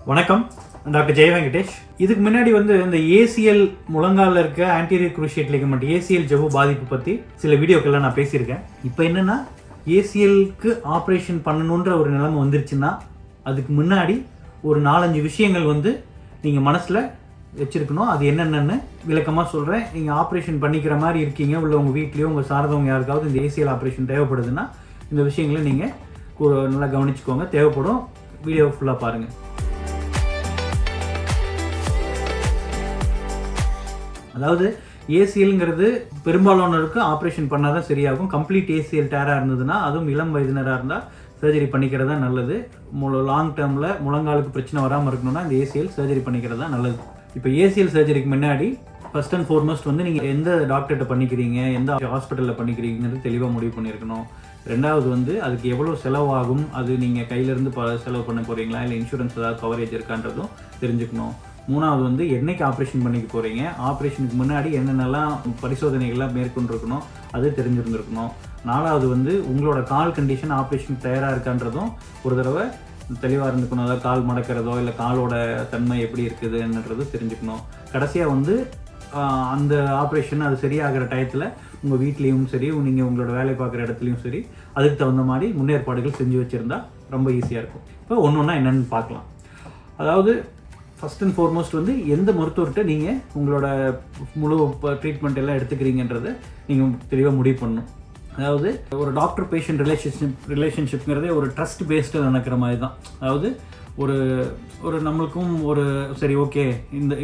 வணக்கம், டாக்டர் ஜெய வெங்கடேஷ். இதுக்கு முன்னாடி இந்த ACL முழங்காலில் இருக்க ஆன்டீரியர் குரூஷியேட் லிகமெண்ட் ACL ஜவ்வு பாதிப்பு பற்றி சில வீடியோக்கெல்லாம் நான் பேசியிருக்கேன். இப்போ என்னென்னா ACLக்கு ஆப்ரேஷன் பண்ணணுன்ற ஒரு நிலைமை வந்துருச்சுன்னா அதுக்கு முன்னாடி ஒரு 4-5 விஷயங்கள் நீங்கள் மனசில் வச்சுருக்கணும். அது என்னென்னு விளக்கமாக சொல்கிறேன். நீங்கள் ஆப்ரேஷன் பண்ணிக்கிற மாதிரி இருக்கீங்க, உள்ள உங்கள் வீட்லேயோ உங்கள் சார்ந்தவங்க யாருக்காவது இந்த ACL ஆப்ரேஷன் தேவைப்படுதுன்னா இந்த விஷயங்களை நீங்கள் நல்லா கவனிச்சுக்கோங்க. தேவைப்படும், வீடியோ ஃபுல்லாக பாருங்கள். அதாவது ACLங்கிறது பெரும்பாலானோருக்கு ஆப்ரேஷன் பண்ணால் தான் சரியாகும். கம்ப்ளீட் ACL டேராக இருந்ததுன்னா, அதுவும் இளம் வயதினராக இருந்தால் சர்ஜரி பண்ணிக்கிறது தான் நல்லது. லாங் டேர்மில் முழங்காலுக்கு பிரச்சனை வராமல் இருக்கணும்னா இந்த ACL சர்ஜரி பண்ணிக்கிறது தான் நல்லது. இப்போ ACL சர்ஜரிக்கு முன்னாடி ஃபர்ஸ்ட் அண்ட் ஃபார்மோஸ்ட் நீங்கள் எந்த டாக்டர்கிட்ட பண்ணிக்கிறீங்க, எந்த ஹாஸ்பிட்டலில் பண்ணிக்கிறீங்கிறது தெளிவாக முடிவு பண்ணியிருக்கணும். ரெண்டாவது அதுக்கு எவ்வளோ செலவாகும், அது நீங்கள் கையிலேருந்து செலவு பண்ண போகிறீங்களா இல்லை இன்சூரன்ஸ் ஏதாவது கவரேஜ் இருக்கான்றதும் தெரிஞ்சுக்கணும். மூணாவது என்னைக்கு ஆப்ரேஷன் பண்ணிக்க போகிறீங்க, ஆப்ரேஷனுக்கு முன்னாடி என்னென்னலாம் பரிசோதனைகள்லாம் மேற்கொண்டிருக்கணும் அது தெரிஞ்சிருந்துருக்கணும். நாலாவது உங்களோட கால் கண்டிஷன் ஆப்ரேஷனுக்கு தயாராக இருக்கான்றதும் ஒரு தடவை தெளிவாக இருந்துக்கணும். அதாவது கால் மடக்கிறதோ இல்லை காலோட தன்மை எப்படி இருக்குதுன்றது தெரிஞ்சுக்கணும். கடைசியாக அந்த ஆப்ரேஷன் அது சரியாகிற டயத்தில் உங்கள் வீட்லேயும் சரி, நீங்கள் உங்களோட வேலை பார்க்குற இடத்துலையும் சரி, அதுக்கு தகுந்த மாதிரி முன்னேற்பாடுகள் செஞ்சு வச்சுருந்தா ரொம்ப ஈஸியாக இருக்கும். இப்போ ஒன்று ஒன்றா என்னென்னு பார்க்கலாம். அதாவது ஃபர்ஸ்ட் அண்ட் ஃபார்மோஸ்ட் எந்த மருத்துவர்கிட்ட நீங்கள் உங்களோட முழு ட்ரீட்மெண்ட் எல்லாம் எடுத்துக்கிறீங்கன்றதை நீங்கள் தெளிவாக முடிவு பண்ணணும். அதாவது ஒரு டாக்டர் பேஷண்ட் ரிலேஷன்ஷிப்ங்கிறதே ஒரு ட்ரஸ்ட் பேஸ்டில் நடக்கிற மாதிரி தான். அதாவது ஒரு நம்மளுக்கும் சரி ஓகே,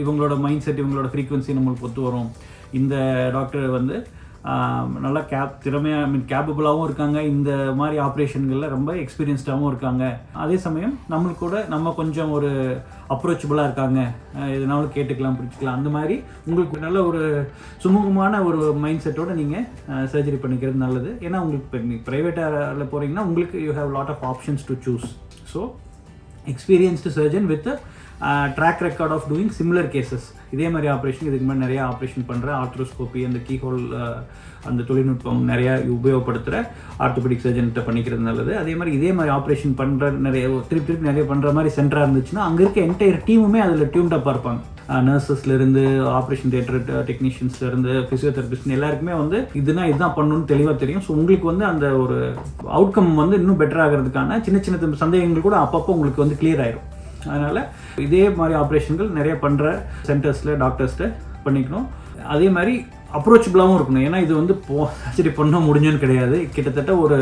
இவங்களோட மைண்ட் செட், இவங்களோட ஃப்ரீக்வன்சி நம்மளுக்கு ஒத்து வரும். இந்த டாக்டர் நல்லா திறமையாக கேப்பபிளாகவும் இருக்காங்க, இந்த மாதிரி ஆப்ரேஷன்களில் ரொம்ப எக்ஸ்பீரியன்ஸ்டாகவும் இருக்காங்க. அதே சமயம் நம்மளுக்கு கூட நம்ம கொஞ்சம் ஒரு அப்ரோச்சபிளாக இருக்காங்க, எதனாலும் கேட்டுக்கலாம், பிடிச்சிக்கலாம். அந்த மாதிரி உங்களுக்கு நல்ல ஒரு சுமூகமான ஒரு மைண்ட் செட்டோடு நீங்கள் சர்ஜரி பண்ணிக்கிறது நல்லது. ஏன்னா உங்களுக்கு இப்போ நீங்கள் ப்ரைவேட்டில் போகிறீங்கன்னா உங்களுக்கு you have lot of options to choose. So experienced surgeon with track record of doing similar cases. இதே மாதிரி ஆப்ரேஷன் இதுக்கு முன்னாடி நிறையா ஆப்ரேஷன் பண்ணுற ஆர்த்ரோஸ்கோப்பி, அந்த கீஹோல் அந்த தொழில்நுட்பம் நிறையா உபயோகப்படுத்துகிற ஆர்த்தோபெடிக் சர்ஜன்கிட்ட பண்ணிக்கிறது நல்லது. அதே மாதிரி ஆப்ரேஷன் பண்ணுற திருப்பி நிறைய பண்ணுற மாதிரி சென்டராக இருந்துச்சுன்னா அங்கே இருக்க என்டையர் டீமுமே அதில் டியூன்டப்பாக இருப்பாங்க. நர்சஸ்லேருந்து ஆப்ரேஷன் தியேட்டர் டெக்னீஷியன்ஸ்லேருந்து ஃபிசியோதெரபிஸ்ட் எல்லாருக்குமே இதுதான் பண்ணணும்னு தெளிவாக தெரியும். ஸோ உங்களுக்கு அந்த ஒரு அவுட்கம் இன்னும் பெட்டர் ஆகிறதுக்கான சின்ன சின்ன சந்தேகங்கள் கூட அப்பப்போ உங்களுக்கு கிளியர் ஆயிடும். அதனால் இதே மாதிரி ஆப்ரேஷன்கள் நிறைய பண்ணுற சென்டர்ஸில் டாக்டர்ஸ்கிட்ட பண்ணிக்கணும். அதே மாதிரி அப்ரோச்சபிளாகவும் இருக்கணும். ஏன்னா இது சர்ஜரி பண்ண முடிஞ்சுன்னு கிடையாது. கிட்டத்தட்ட ஒரு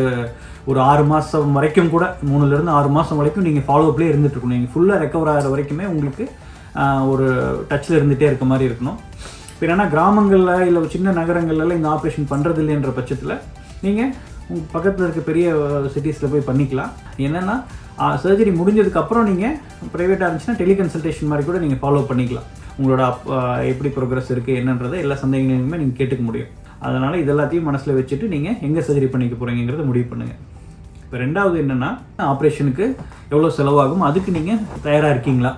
6 மாதம் வரைக்கும் கூட, 3லேருந்து 6 மாதம் வரைக்கும் நீங்கள் ஃபாலோஅப்லேயே இருந்துட்டு இருக்கணும். நீங்கள் ஃபுல்லாக ரெக்கவர் ஆகிற வரைக்குமே உங்களுக்கு ஒரு டச்சில் இருந்துகிட்டே இருக்க மாதிரி இருக்கணும். இப்போ என்னென்னா கிராமங்களில் இல்லை சின்ன நகரங்களில் இந்த ஆப்ரேஷன் பண்ணுறது இல்லைன்ற பட்சத்தில் நீங்கள் உங்கள் பக்கத்தில் இருக்க பெரிய சிட்டிஸில் போய் பண்ணிக்கலாம். என்னென்னா சர்ஜரி முடிஞ்சதுக்கப்புறம் நீங்கள் ப்ரைவேட்டாக இருந்துச்சுன்னா டெலிகன்சல்டேஷன் மாதிரி கூட நீங்கள் ஃபாலோ பண்ணிக்கலாம். உங்களோட எப்படி ப்ரோக்ரஸ் இருக்குது என்னன்றதை எல்லா சந்தேகங்களுமே நீங்கள் கேட்டுக்க முடியும். அதனால் இதெல்லாத்தையும் மனசில் வச்சுட்டு நீங்கள் எங்கே சர்ஜரி பண்ணிக்க போகிறீங்கிறத முடிவு பண்ணுங்கள். இப்போ ரெண்டாவது என்னென்னா ஆப்ரேஷனுக்கு எவ்வளோ செலவாகும், அதுக்கு நீங்கள் தயாராக இருக்கீங்களா?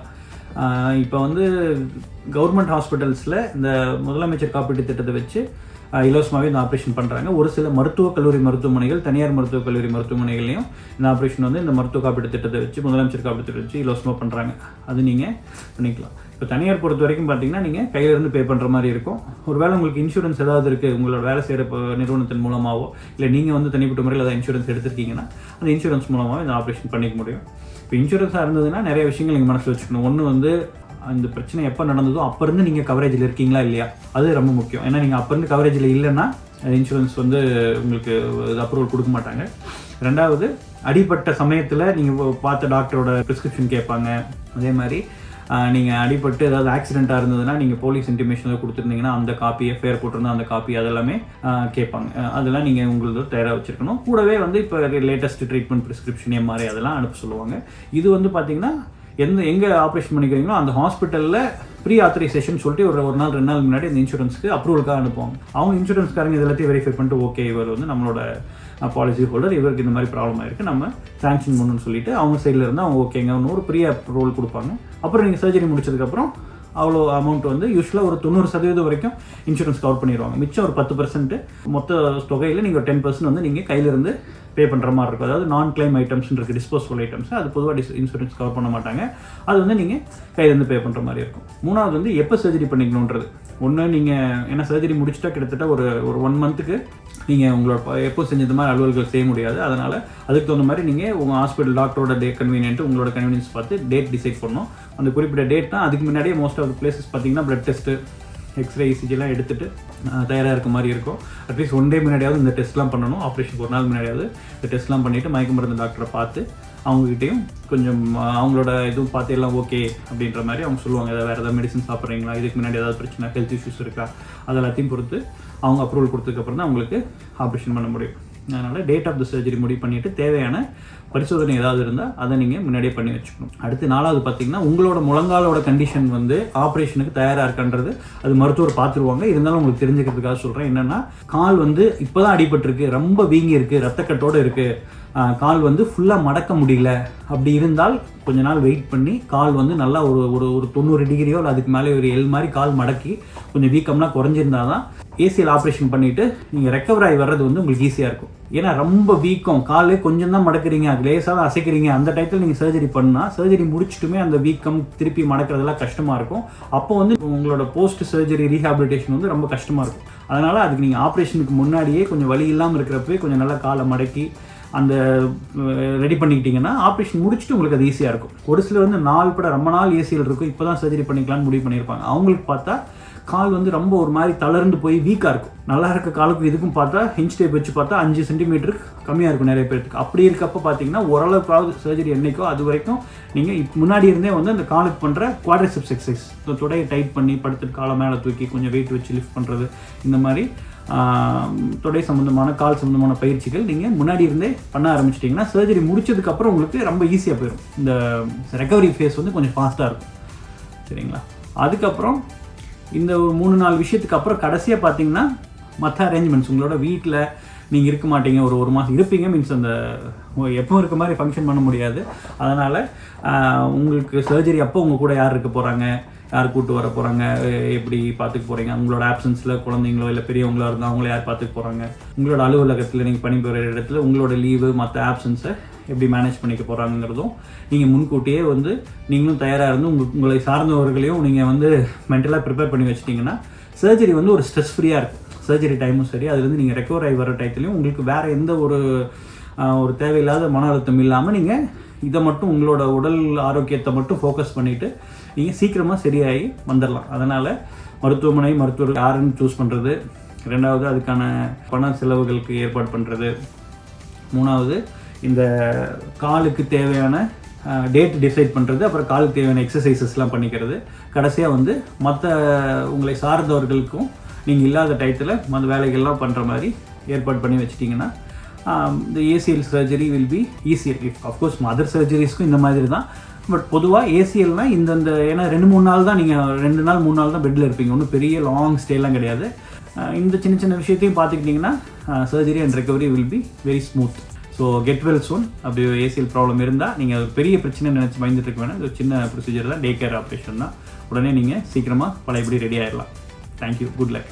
இப்போ கவர்மெண்ட் ஹாஸ்பிட்டல்ஸில் இந்த முதலமைச்சர் காப்பீட்டு திட்டத்தை வச்சு இலவசமாகவே இந்த ஆப்ரேஷன் பண்ணுறாங்க. ஒரு சில மருத்துவக் கல்லூரி மருத்துவமனைகள், தனியார் மருத்துவக் கல்லூரி மருத்துவமனைகளையும் இந்த ஆப்ரேஷன் இந்த மருத்துவ காப்பீட்டு திட்டத்தை வச்சு, முதலமைச்சர் காப்பீட்டு திட்டத்தை வச்சு இலவசமாக பண்ணுறாங்க. அது நீங்கள் பண்ணிக்கலாம். இப்போ தனியார் பொறுத்த வரைக்கும் பார்த்தீங்கன்னா நீங்கள் கையிலேருந்து பே பண்ணுற மாதிரி இருக்கும். ஒருவேளை உங்களுக்கு இன்சூரன்ஸ் ஏதாவது இருக்குது, உங்களோட வேலை செய்கிற நிறுவனத்தின் மூலமாகவோ இல்லை நீங்கள் தனிப்பட்ட முறையில் ஏதாவது இன்சூரன்ஸ் எடுத்துருக்கீங்கன்னா அந்த இன்சூரன்ஸ் மூலமாக இந்த ஆப்ரேஷன் பண்ணிக்க முடியும். இப்போ இன்சூரன்ஸாக இருந்ததுன்னா நிறைய விஷயங்கள் நீங்கள் மனசில் வச்சுக்கணும். ஒன்று அந்த பிரச்சனை எப்போ நடந்ததோ அப்போ இருந்து நீங்கள் கவரேஜில் இருக்கீங்களா இல்லையா, அது ரொம்ப முக்கியம். ஏன்னா நீங்கள் அப்போ இருந்து கவரேஜில் இல்லைன்னா இன்சூரன்ஸ் உங்களுக்கு அப்ரூவல் கொடுக்க மாட்டாங்க. ரெண்டாவது அடிப்பட்ட சமயத்தில் நீங்கள் பார்த்த டாக்டரோட ப்ரிஸ்கிரிப்ஷன் கேட்பாங்க. அதே மாதிரி நீங்கள் அடிபட்டு ஏதாவது ஆக்சிடெண்ட்டாக இருந்ததுன்னா நீங்கள் போலீஸ் இன்டிமேஷன் ஏதாவது கொடுத்துருந்தீங்கன்னா அந்த காப்பி, எஃப்ஐஆர் போட்டிருந்தா அந்த காப்பி, அதெல்லாமே கேட்பாங்க. அதெல்லாம் நீங்கள் உங்களுக்கு தயாராக வச்சுருக்கணும். கூடவே இப்போ லேட்டஸ்ட் ட்ரீட்மெண்ட் ப்ரிஸ்கிரிப்ஷன் MRI அதெல்லாம் அனுப்ப சொல்லுவாங்க. இது பார்த்தீங்கன்னா எங்கே ஆப்ரேஷன் பண்ணிக்கிறீங்களோ அந்த ஹாஸ்பிட்டலில் ப்ரீ ஆத்தரைசேஷன் சொல்லிட்டு ஒரு 1 நாள் 2 நாள் முன்னாடி இந்த இன்சூரன்ஸ்க்கு அப்ரூவலுக்காக அனுப்புவாங்க. அவங்க இன்சூரன்ஸ்காரங்க இதெல்லாத்தையும் வெரிஃபை பண்ணிட்டு ஓகே இவர் நம்மளோட பாலிசி ஹோல்டர், இவருக்கு இந்த மாதிரி ப்ராப்ளம் ஆயிருக்கு, நம்ம சாங்ஷன் பண்ணணும்னு சொல்லிட்டு அவங்க சைடில் இருந்து அவங்க ஓகேங்க ஒரு ப்ரீ அப்ரூவல் கொடுப்பாங்க. அப்புறம் நீங்கள் சர்ஜரி முடிச்சதுக்கப்புறம் அவ்வளோ அமௌண்ட் யூஸ்வலாக ஒரு 90% வரைக்கும் இன்சூரன்ஸ் கவர் பண்ணிடுவாங்க. மிச்சம் ஒரு 10% மொத்த தொகையில் நீங்கள் ஒரு 10% நீங்கள் கையிலிருந்து பே பண்ணுற மாதிரி இருக்கும். அதாவது நான் கிளைம் ஐட்டம்ஸ் இருக்குது, டிஸ்போசபிள் ஐட்டம்ஸ், அது பொதுவாக இன்சூரன்ஸ் கவர் பண்ண மாட்டாங்க. அது வந்து நீங்கள் கையிலேருந்து பே பண்ணுற மாதிரி இருக்கும். மூணாவது வந்து எப்போ சர்ஜரி பண்ணிக்கணுன்றது. ஒன்று நீங்கள் ஏன்னா சர்ஜரி முடிச்சுட்டா கிட்டத்தட்ட ஒரு 1 மந்த்துக்கு நீங்கள் உங்களோட எப்போ செஞ்சது மாதிரி அலுவல்கள் செய்ய முடியாது. அதனால் அதுக்கு தகுந்த மாதிரி நீங்கள் உங்கள் ஹாஸ்பிட்டல் டாக்டரோட கன்வீனியன்ட்டு உங்களோட கன்வீனியன்ஸ் பார்த்து டேட் டிசைட் பண்ணணும். அந்த குறிப்பிட்ட டேட்னா அதுக்கு முன்னாடியே மோஸ்ட் ஆஃப் பிளேசஸ் பார்த்தீங்கன்னா பிளட் டெஸ்ட்டு, எக்ஸ்ரே, இசிஜிலாம் எடுத்துகிட்டு தயாராக இருக்க மாதிரி இருக்கும். அட்லீஸ்ட் 1 டே முன்னாடியாவது இந்த டெஸ்ட்லாம் பண்ணணும். ஆப்ரேஷனுக்கு 1 நாள் முன்னாடியாவது இந்த டெஸ்ட்லாம் பண்ணிவிட்டு மயக்க மருந்து டாக்டரை பார்த்து அவங்ககிட்டையும் கொஞ்சம் அவங்களோட இதுவும் பார்த்து எல்லாம் ஓகே அப்படின்ற மாதிரி அவங்க சொல்லுவாங்க. ஏதாவது வேறு ஏதாவது மெடிசன் சாப்பிட்றீங்களா, இதுக்கு முன்னாடி ஏதாவது பிரச்சனை, ஹெல்த் இஷ்யூஸ் இருக்கா, அதெல்லாத்தையும் பொறுத்து அவங்க அப்ரூவல் கொடுத்ததுக்கப்புறம் தான் அவங்களுக்கு ஆப்ரேஷன் பண்ண முடியும். அதனால் டேட் ஆஃப் த சர்ஜரி முடிவு பண்ணிவிட்டு தேவையான பரிசோதனை ஏதாவது இருந்தால் அதை நீங்கள் முன்னாடியே பண்ணி வச்சுக்கணும். அடுத்து 4வது பார்த்தீங்கன்னா உங்களோட முழங்காலோட கண்டிஷன் வந்து ஆப்ரேஷனுக்கு தயாராக இருக்கான்றது அது மருத்துவர் பார்த்துருவாங்க. இருந்தாலும் உங்களுக்கு தெரிஞ்சுக்கிறதுக்காக சொல்கிறேன். என்னென்னா கால் வந்து இப்போ தான் அடிபட்டிருக்கு, ரொம்ப வீங்கி இருக்குது, ரத்தக்கட்டோடு இருக்குது, கால் வந்து ஃபுல்லாக மடக்க முடியல, அப்படி இருந்தால் கொஞ்ச நாள் வெயிட் பண்ணி கால் வந்து நல்லா ஒரு 90 டிகிரியோ இல்லை அதுக்கு மேலே ஒரு எல் மாதிரி கால் மடக்கி கொஞ்சம் வீக்கம்லாம் குறைஞ்சிருந்தா தான் ஏசிஎல் ஆப்ரேஷன் பண்ணிவிட்டு நீங்கள் ரெக்கவர் ஆகி வர்றது வந்து உங்களுக்கு ஈஸியாக இருக்கும். ஏன்னா ரொம்ப வீக்கம், காலே கொஞ்சம் தான் மடக்கிறீங்க, அது லேசாக தான் அசைக்கிறீங்க, அந்த டைத்தில் நீங்கள் சர்ஜரி பண்ணால் சர்ஜரி முடிச்சுட்டுமே அந்த வீக்கம் திருப்பி மடக்கிறதெல்லாம் கஷ்டமாக இருக்கும். அப்போ வந்து உங்களோட போஸ்ட் சர்ஜரி ரீஹாபிலிட்டேஷன் வந்து ரொம்ப கஷ்டமாக இருக்கும். அதனால் அதுக்கு நீங்கள் ஆப்ரேஷனுக்கு முன்னாடியே கொஞ்சம் வலி இல்லாமல் இருக்கிறப்பவே கொஞ்சம் நல்லா காலை மடக்கி அந்த ரெடி பண்ணிக்கிட்டிங்கன்னா ஆப்ரேஷன் முடிச்சுட்டு உங்களுக்கு அது ஈஸியாக இருக்கும். ஒரு சிலர் வந்து ரொம்ப நாள் ஏசிஎல் இருக்கும், இப்போ தான் சர்ஜரி பண்ணிக்கலாம்னு முடிவு பண்ணியிருப்பாங்க. அவங்களுக்கு பார்த்தா கால் வந்து ரொம்ப ஒரு மாதிரி தளர்ந்து போய் வீக்காக இருக்கும். நல்லா இருக்க காலுக்கு இதுக்கும் பார்த்தா ஹிஞ்ச் டேப் வச்சு பார்த்தா 5 சென்டிமீட்டருக்கு கம்மியாக இருக்கும் நிறைய பேருக்கு. அப்படி இருக்கப்போ பார்த்தீங்கன்னா ஓரளவுக்காவது சர்ஜரி என்னைக்கோ அது வரைக்கும் நீங்கள் முன்னாடி இருந்தே வந்து அந்த காலுக்கு பண்ணுற குவாட்ரிசெப்ஸ் எக்ஸசைஸ், தொடையை டைட் பண்ணி படுத்துட்டு காலை மேலே தூக்கி கொஞ்சம் வெயிட் வச்சு லிஃப்ட் பண்ணுறது, இந்த மாதிரி தொடை சம்மந்தமான கால் சம்மந்தமான பயிற்சிகள் நீங்கள் முன்னாடி இருந்தே பண்ண ஆரம்பிச்சிட்டிங்கன்னா சர்ஜரி முடிச்சதுக்கப்புறம் உங்களுக்கு ரொம்ப ஈஸியாக போயிடும். இந்த ரெக்கவரி ஃபேஸ் வந்து கொஞ்சம் ஃபாஸ்ட்டாக இருக்கும். சரிங்களா? அதுக்கப்புறம் இந்த ஒரு 3-4 விஷயத்துக்கு அப்புறம் கடைசியாக பார்த்தீங்கன்னா மற்ற அரேஞ்ச்மெண்ட்ஸ். உங்களோட வீட்டில் நீங்கள் இருக்க மாட்டீங்க, ஒரு மாதம் இருப்பீங்க, மீன்ஸ் அந்த எப்பவும் இருக்க மாதிரி ஃபங்க்ஷன் பண்ண முடியாது. அதனால் உங்களுக்கு சர்ஜரி அப்போ உங்கள் கூட யார் இருக்க போகிறாங்க, யார் கூப்பிட்டு வர போகிறாங்க, எப்படி பார்த்துக்க போகிறீங்க, உங்களோட ஆப்சன்ஸில் குழந்தைங்களோ இல்லை பெரியவங்களோ இருந்தால் அவங்கள யார் பார்த்துக்க போகிறாங்க, உங்களோட அலுவலகத்தில் நீங்கள் பணிபுரிகிற இடத்துல உங்களோட லீவு மற்ற ஆப்சன்ஸை எப்படி மேனேஜ் பண்ணிக்க போகிறாங்கிறதும் நீங்கள் முன்கூட்டியே வந்து நீங்களும் தயாராக இருந்து உங்களை சார்ந்தவர்களையும் நீங்கள் வந்து மென்டலாக ப்ரிப்பேர் பண்ணி வச்சிட்டிங்கன்னா சர்ஜரி வந்து ஒரு ஸ்ட்ரெஸ் ஃப்ரீயாக இருக்கும். சர்ஜரி டைமும் சரி, அதுலேருந்து நீங்கள் ரெக்கவர் ஆகி வர டைத்துலையும் உங்களுக்கு வேறு எந்த ஒரு தேவையில்லாத மன அழுத்தம் இல்லாமல் நீங்கள் இதை மட்டும் உங்களோட உடல் ஆரோக்கியத்தை மட்டும் ஃபோக்கஸ் பண்ணிவிட்டு நீங்கள் சீக்கிரமாக சரியாகி வந்துடலாம். அதனால் மருத்துவர்கள் யாருன்னு சூஸ் பண்ணுறது, 2வது அதுக்கான பண செலவுகளுக்கு ஏற்பாடு பண்ணுறது, 3வது இந்த காலுக்கு தேவையான டேட் டிசைட் பண்ணுறது, அப்புறம் காலுக்கு தேவையான எக்ஸசைசஸ்லாம் பண்ணிக்கிறது, கடைசியாக வந்து மற்ற உங்களை சார்ந்தவர்களுக்கும் நீங்கள் இல்லாத டயத்தில் மற்ற வேலைகள்லாம் பண்ணுற மாதிரி ஏற்பாடு பண்ணி வச்சிட்டிங்கன்னா இந்த ACL surgery will be easier. Of course mother சர்ஜரிஸ்க்கும் இந்த மாதிரி தான். பட் பொதுவாக ஏசிஎல்னால் இந்த ஏன்னா 2-3 நாள் தான் நீங்கள் 2 நாள் 3 நாள் தான் பெட்டில் இருப்பீங்க, ஒன்றும் பெரிய லாங் ஸ்டேலாம் கிடையாது. இந்த சின்ன விஷயத்தையும் பார்த்துக்கிட்டிங்கன்னா surgery and recovery will be very smooth. So get well சூன். அப்படி ஏசிஎல் ப்ராப்ளம் இருந்தால் நீங்கள் பெரிய பிரச்சனை நினச்சி பயந்துட்டு இருக்க வேணாம். இது சின்ன ப்ரொசீஜர் தான், டே கேர் ஆப்ரேஷன் தான். உடனே நீங்கள் சீக்கிரமாக பழையபடி ரெடி ஆகிடலாம். Thank you, good luck.